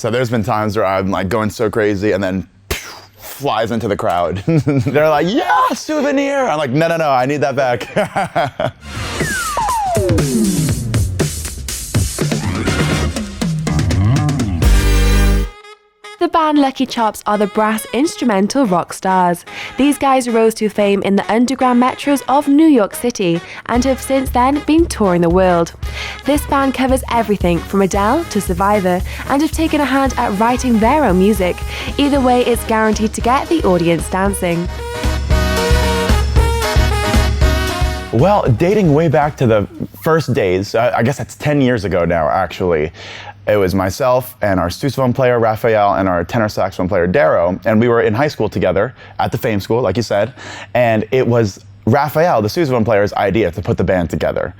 So there's been times where I'm like going so crazy and then flies into the crowd. They're like, yeah, souvenir. I'm like, no, I need that back. The band Lucky Chops are the brass instrumental rock stars. These guys rose to fame in the underground metros of New York City and have since then been touring the world. This band covers everything from Adele to Survivor and have taken a hand at writing their own music. Either way, it's guaranteed to get the audience dancing. Well, dating way back to the first days, I guess that's 10 years ago now, actually. It was myself and our sousaphone player, Raphael, and our tenor saxophone player, Darrow, and we were in high school together at the Fame School, like you said, and it was Raphael, the sousaphone player's idea to put the band together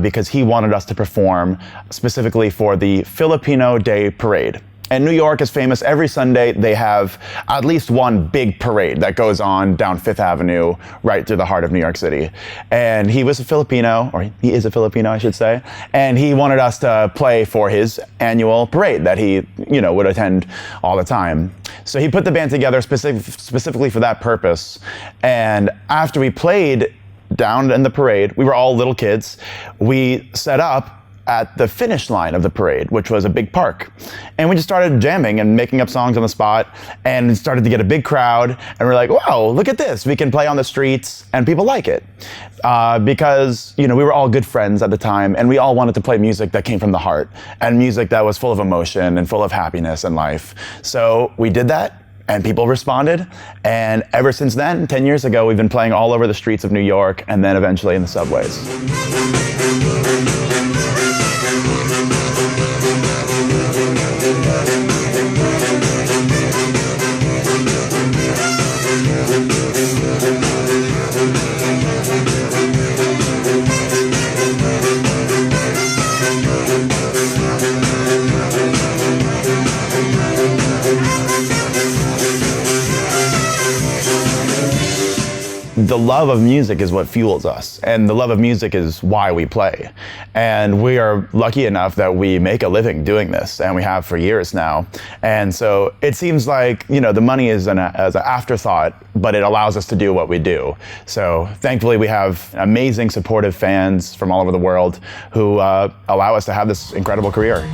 because he wanted us to perform specifically for the Filipino Day Parade. And New York is famous. Every Sunday they have at least one big parade that goes on down Fifth Avenue right through the heart of New York City. And he was a Filipino, or he is a Filipino, I should say, and he wanted us to play for his annual parade that he, would attend all the time. So he put the band together specifically for that purpose. And after we played down in the parade, we were all little kids, we set up at the finish line of the parade, which was a big park. And we just started jamming and making up songs on the spot and started to get a big crowd. And we're like, wow, look at this. We can play on the streets and people like it. Because, we were all good friends at the time and we all wanted to play music that came from the heart and music that was full of emotion and full of happiness and life. So we did that. And people responded, and ever since then, 10 years ago, we've been playing all over the streets of New York and then eventually in the subways. The love of music is what fuels us, and the love of music is why we play. And we are lucky enough that we make a living doing this, and we have for years now. And so it seems like, the money is as an afterthought, but it allows us to do what we do. So thankfully we have amazing supportive fans from all over the world who allow us to have this incredible career.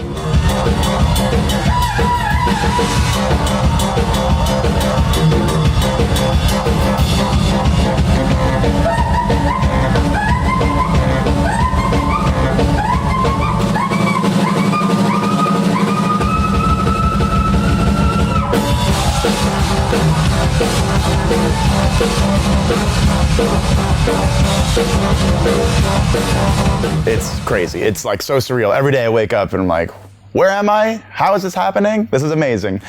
It's crazy. It's like so surreal. Every day I wake up and I'm like, where am I? How is this happening? This is amazing.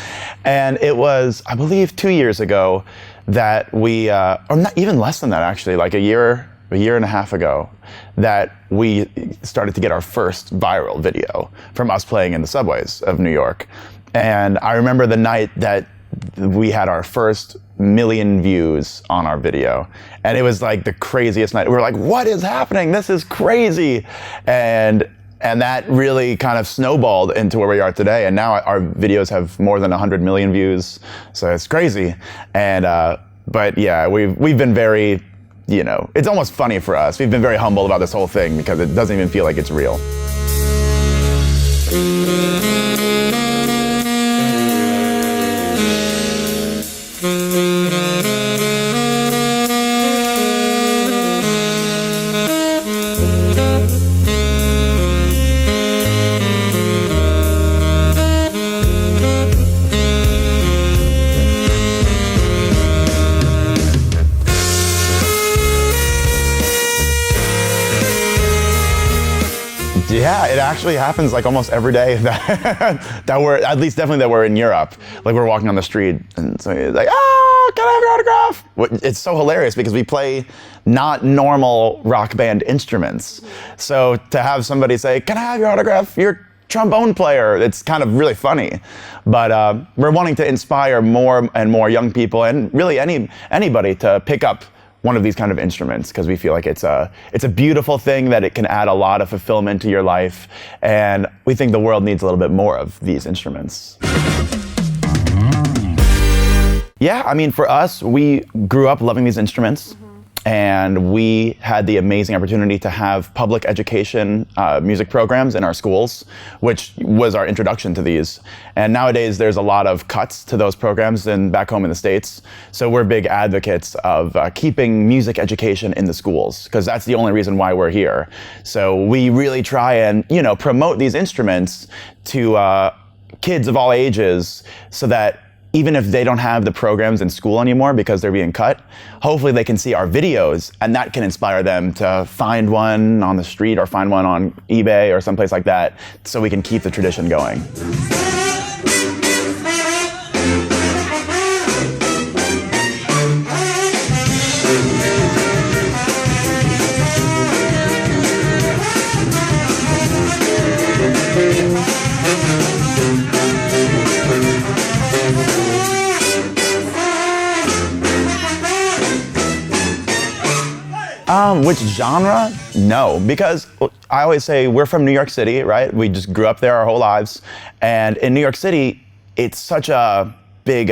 And it was, I believe, 2 years ago that we, or not even less than that actually, like a year and a half ago, that we started to get our first viral video from us playing in the subways of New York. And I remember the night that we had our first 1 million views on our video. And it was like the craziest night. We were like, what is happening? This is crazy. And that really kind of snowballed into where we are today. And now our videos have more than 100 million views. So it's crazy. And, but yeah, we've been very, it's almost funny for us. We've been very humble about this whole thing because it doesn't even feel like it's real. Yeah, it actually happens like almost every day that we're, at least definitely that we're in Europe. Like we're walking on the street and somebody's like, oh, can I have your autograph? It's so hilarious because we play not normal rock band instruments. So to have somebody say, can I have your autograph? You're trombone player. It's kind of really funny. But we're wanting to inspire more and more young people and really anybody to pick up one of these kind of instruments because we feel like it's a beautiful thing that it can add a lot of fulfillment to your life, and we think the world needs a little bit more of these instruments. Yeah, I mean, for us, we grew up loving these instruments. And we had the amazing opportunity to have public education music programs in our schools, which was our introduction to these. And nowadays, there's a lot of cuts to those programs back home in the States. So we're big advocates of keeping music education in the schools, because that's the only reason why we're here. So we really try and, promote these instruments to kids of all ages so that even if they don't have the programs in school anymore because they're being cut, hopefully they can see our videos and that can inspire them to find one on the street or find one on eBay or someplace like that so we can keep the tradition going. Which genre? No, because I always say we're from New York City, right? We just grew up there our whole lives. And in New York City, it's such a big,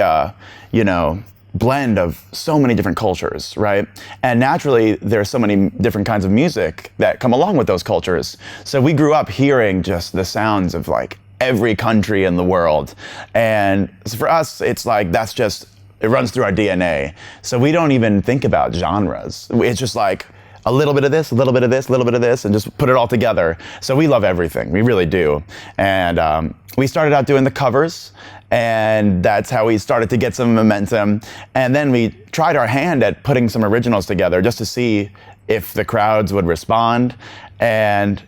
blend of so many different cultures, right? And naturally, there's so many different kinds of music that come along with those cultures. So we grew up hearing just the sounds of like every country in the world. And for us, it's like it runs through our DNA. So we don't even think about genres. It's just like a little bit of this, a little bit of this, a little bit of this, and just put it all together. So we love everything, we really do. And we started out doing the covers, and that's how we started to get some momentum. And then we tried our hand at putting some originals together just to see if the crowds would respond. And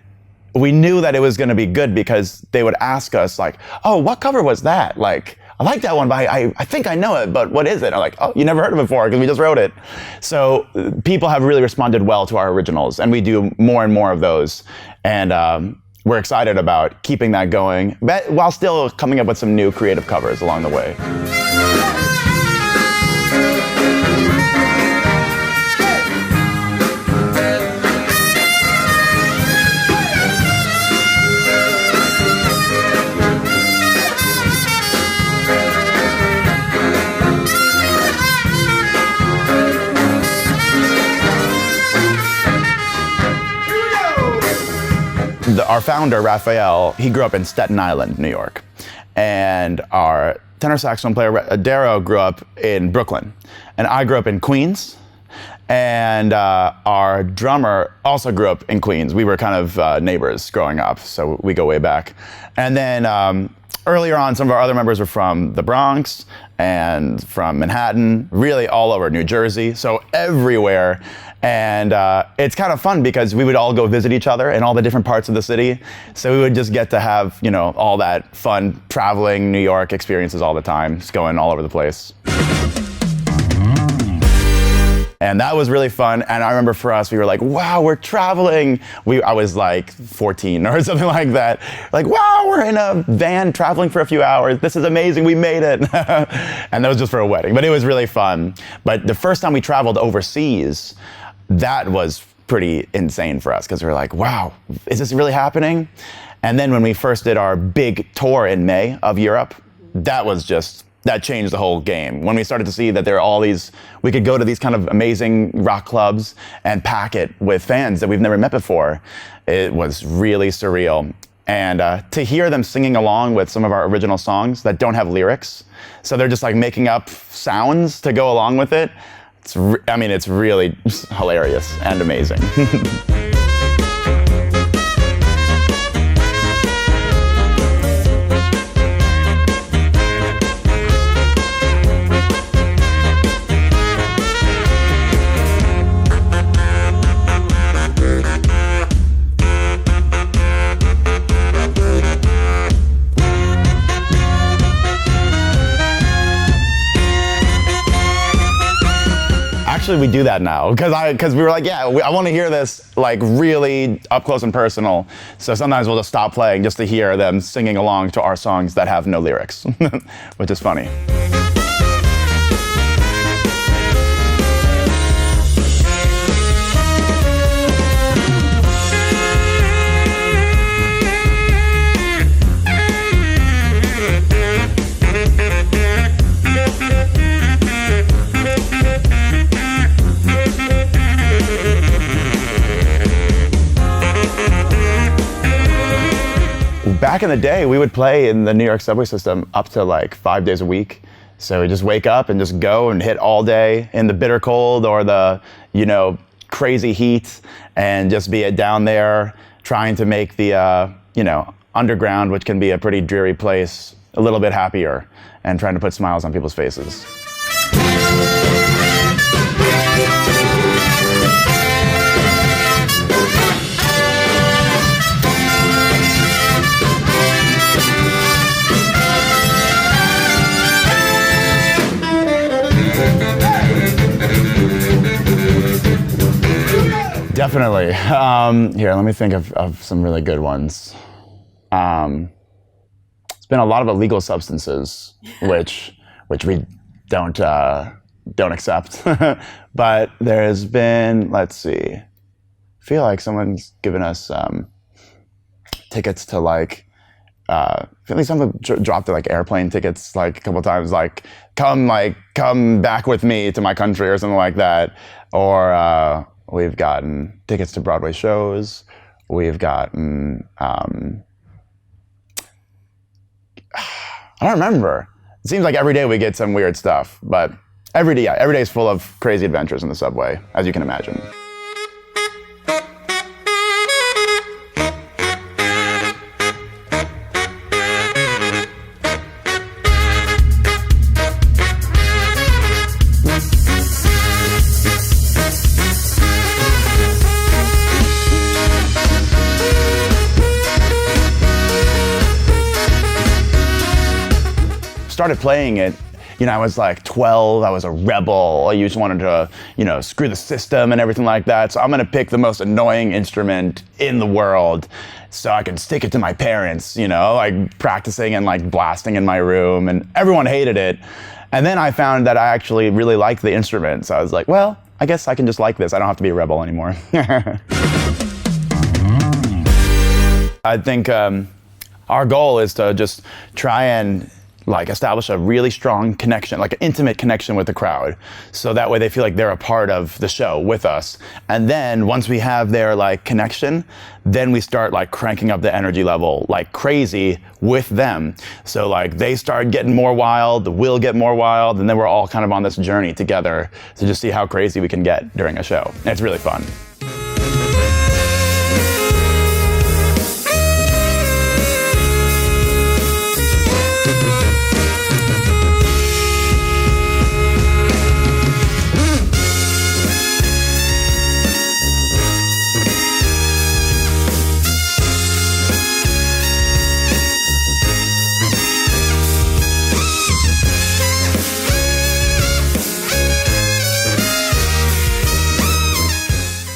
we knew that it was gonna be good because they would ask us like, oh, what cover was that? Like, I like that one, but I think I know it, but what is it? I'm like, oh, you never heard of it before because we just wrote it. So people have really responded well to our originals, and we do more and more of those. And we're excited about keeping that going, but while still coming up with some new creative covers along the way. Our founder, Raphael, he grew up in Staten Island, New York. And our tenor saxophone player, Darrow, grew up in Brooklyn. And I grew up in Queens. And our drummer also grew up in Queens. We were kind of neighbors growing up, so we go way back. And then earlier on, some of our other members were from the Bronx and from Manhattan, really all over New Jersey, so everywhere. And it's kind of fun because we would all go visit each other in all the different parts of the city. So we would just get to have, all that fun traveling New York experiences all the time, just going all over the place. And that was really fun. And I remember for us, we were like, wow, we're traveling. I was like 14 or something like that. Like, wow, we're in a van traveling for a few hours. This is amazing, we made it. And that was just for a wedding, but it was really fun. But the first time we traveled overseas, that was pretty insane for us because we were like, wow, is this really happening? And then when we first did our big tour in May of Europe, that changed the whole game. When we started to see that there are all these, we could go to these kind of amazing rock clubs and pack it with fans that we've never met before, it was really surreal. And to hear them singing along with some of our original songs that don't have lyrics, so they're just like making up sounds to go along with it, it's really hilarious and amazing. Actually, we do that now because we were like, I want to hear this like really up close and personal. So sometimes we'll just stop playing just to hear them singing along to our songs that have no lyrics, which is funny. back in the day, we would play in the New York subway system up to like 5 days a week. So we just wake up and just go and hit all day in the bitter cold or the, crazy heat, and just be down there trying to make the, underground, which can be a pretty dreary place, a little bit happier, and trying to put smiles on people's faces. Definitely. Here, let me think of some really good ones. It's been a lot of illegal substances, which we don't accept. But there's been, let's see, I feel like someone's given us tickets to like, I feel like someone dropped like airplane tickets like a couple times, like come back with me to my country or something like that. Or we've gotten tickets to Broadway shows. We've gotten, I don't remember. It seems like every day we get some weird stuff, but every day is full of crazy adventures in the subway, as you can imagine. Started playing it, I was like 12, I was a rebel, I just wanted to, screw the system and everything like that, so I'm gonna pick the most annoying instrument in the world so I can stick it to my parents, like practicing and like blasting in my room, and everyone hated it. And then I found that I actually really liked the instrument, so I was like, well, I guess I can just like this, I don't have to be a rebel anymore. I think our goal is to just try and like establish a really strong connection, like an intimate connection with the crowd. So that way they feel like they're a part of the show with us. And then once we have their like connection, then we start like cranking up the energy level like crazy with them. So like they start getting more wild, we'll get more wild, and then we're all kind of on this journey together to just see how crazy we can get during a show. And it's really fun.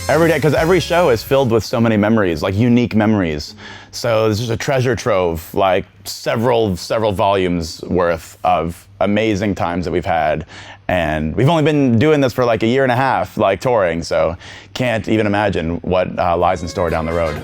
Every day, because every show is filled with so many memories, like unique memories. So this is a treasure trove, like several volumes worth of amazing times that we've had. And we've only been doing this for like a year and a half, like touring, so can't even imagine what lies in store down the road.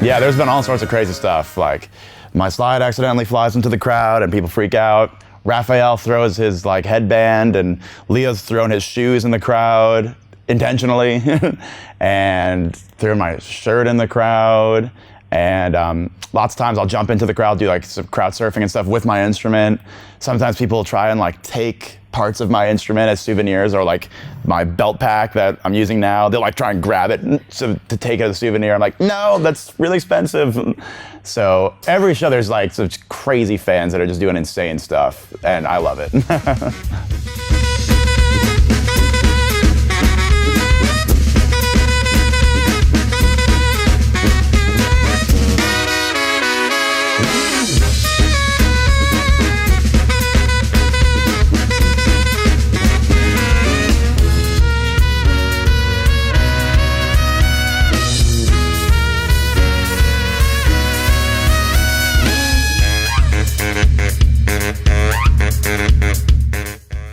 Yeah, there's been all sorts of crazy stuff, like my slide accidentally flies into the crowd and people freak out. Raphael throws his like headband, and Leo's thrown his shoes in the crowd intentionally and threw my shirt in the crowd. And lots of times I'll jump into the crowd, do like some crowd surfing and stuff with my instrument. Sometimes people will try and like take parts of my instrument as souvenirs, or like my belt pack that I'm using now, they'll like try and grab it to take it as a souvenir. I'm like, no, that's really expensive. So every show there's like such crazy fans that are just doing insane stuff, and I love it.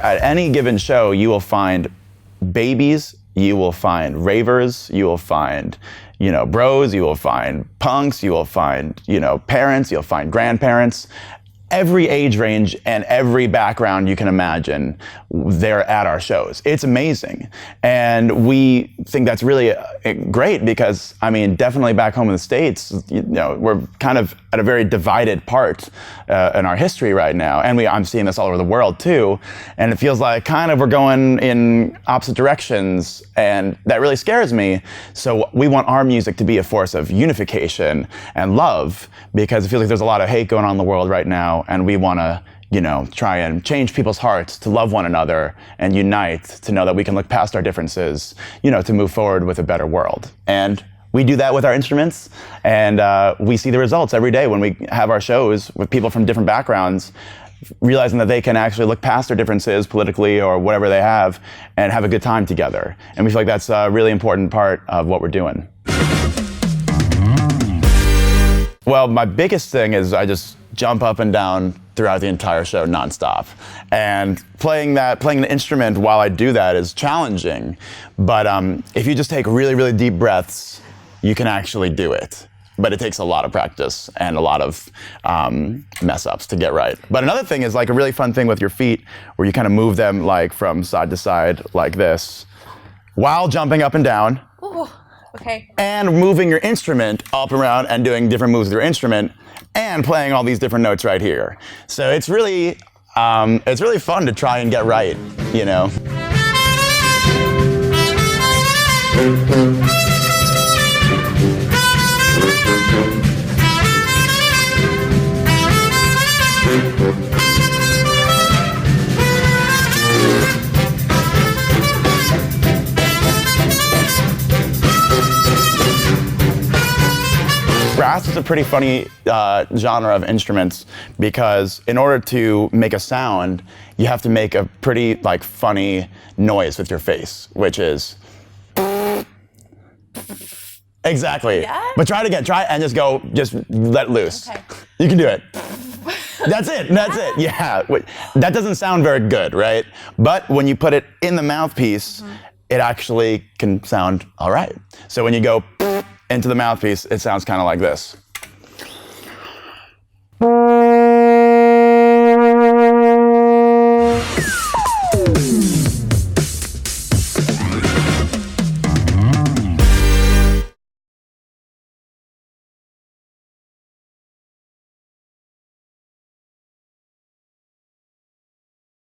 at any given show, you will find babies, you will find ravers, you will find, bros, you will find punks, you will find, parents, you'll find grandparents. Every age range and every background you can imagine, they're at our shows. It's amazing. And we think that's really great because, definitely back home in the States, we're kind of at a very divided part in our history right now. And I'm seeing this all over the world too. And it feels like kind of we're going in opposite directions, and that really scares me. So we want our music to be a force of unification and love, because it feels like there's a lot of hate going on in the world right now. And we want to, try and change people's hearts to love one another and unite, to know that we can look past our differences, to move forward with a better world. And we do that with our instruments, and we see the results every day when we have our shows with people from different backgrounds, realizing that they can actually look past their differences politically or whatever they have and have a good time together. And we feel like that's a really important part of what we're doing. Well, my biggest thing is I just jump up and down throughout the entire show nonstop. And playing an instrument while I do that is challenging. But if you just take really, really deep breaths, you can actually do it. But it takes a lot of practice and a lot of mess ups to get right. But another thing is like a really fun thing with your feet, where you kind of move them like from side to side like this, while jumping up and down. Ooh, okay. And moving your instrument up and around and doing different moves with your instrument and playing all these different notes right here. So it's really fun to try and get right, Brass is a pretty funny genre of instruments, because in order to make a sound, you have to make a pretty funny noise with your face, which is exactly. Yeah? But try it again. Try it and just let loose. Okay. You can do it. That's it. Yeah. That doesn't sound very good, right? But when you put it in the mouthpiece, it actually can sound all right. So when you go into the mouthpiece, it sounds kind of like this.